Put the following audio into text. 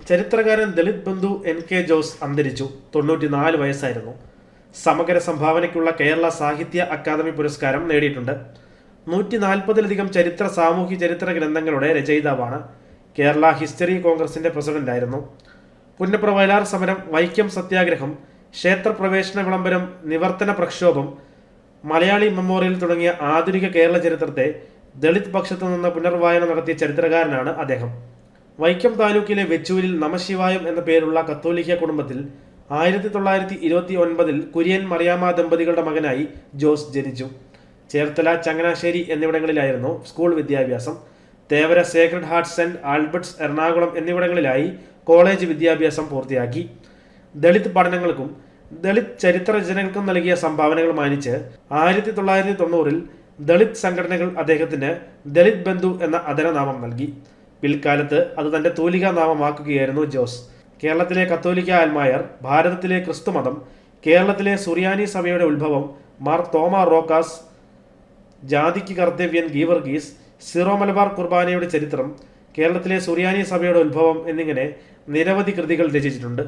ചരിത്രകാരൻ ദളിത് ബന്ധു NK ജോസ് അന്തരിച്ചു. 94 വയസ്സായിരുന്നു. സമഗ്ര സംഭാവനയ്ക്കുള്ള കേരള സാഹിത്യ അക്കാദമി പുരസ്കാരം നേടിയിട്ടുണ്ട്. 140-ലധികം ചരിത്ര സാമൂഹ്യ ചരിത്ര ഗ്രന്ഥങ്ങളുടെ രചയിതാവാണ്. കേരള ഹിസ്റ്ററി കോൺഗ്രസിന്റെ പ്രസിഡന്റായിരുന്നു. പുന്നപ്ര വയലാർ സമരം, വൈക്കം സത്യാഗ്രഹം, ക്ഷേത്രപ്രവേശന വിളംബരം, നിവർത്തന പ്രക്ഷോഭം, മലയാളി മെമ്മോറിയൽ തുടങ്ങിയ ആധുനിക കേരള ചരിത്രത്തെ ദളിത് പക്ഷത്തു നിന്ന് പുനർവായന നടത്തിയ ചരിത്രകാരനാണ് അദ്ദേഹം. വൈക്കം താലൂക്കിലെ വെച്ചൂരിൽ നമശിവായം എന്ന പേരുള്ള കത്തോലിക്ക കുടുംബത്തിൽ 1929 കുര്യൻ മറിയാമ്മ ദമ്പതികളുടെ മകനായി ജോസ് ജനിച്ചു. ചേർത്തല, ചങ്ങനാശ്ശേരി എന്നിവിടങ്ങളിലായിരുന്നു സ്കൂൾ വിദ്യാഭ്യാസം. Thevara sacred heart saint Albert's, Ernakulam എന്നിവിടങ്ങളിലായി കോളേജ് വിദ്യാഭ്യാസം പൂർത്തിയാക്കി. ദളിത് പഠനങ്ങൾക്കും ദളിത് ചരിത്ര രചനകൾക്കും നൽകിയ സംഭാവനകൾ മാനിച്ച് 1990 ദളിത് സംഘടനകൾ അദ്ദേഹത്തിന് ദളിത് ബന്ധു എന്ന അദരനാമം നൽകി. പിൽക്കാലത്ത് അത് തന്റെ തൂലികാ നാമമാക്കുകയായിരുന്നു ജോസ്. കേരളത്തിലെ കത്തോലിക്ക ആൽമായർ, ഭാരതത്തിലെ ക്രിസ്തുമതം, കേരളത്തിലെ സുറിയാനി സഭയുടെ ഉത്ഭവം, മാർ തോമ റോക്കാസ്, ജാതിക്ക് കർത്തവ്യൻ ഗീവർഗീസ്, സിറോ മലബാർ കുർബാനയുടെ ചരിത്രം, കേരളത്തിലെ സുറിയാനി സഭയുടെ ഉത്ഭവം എന്നിങ്ങനെ നിരവധി കൃതികൾ രചിച്ചിട്ടുണ്ട്.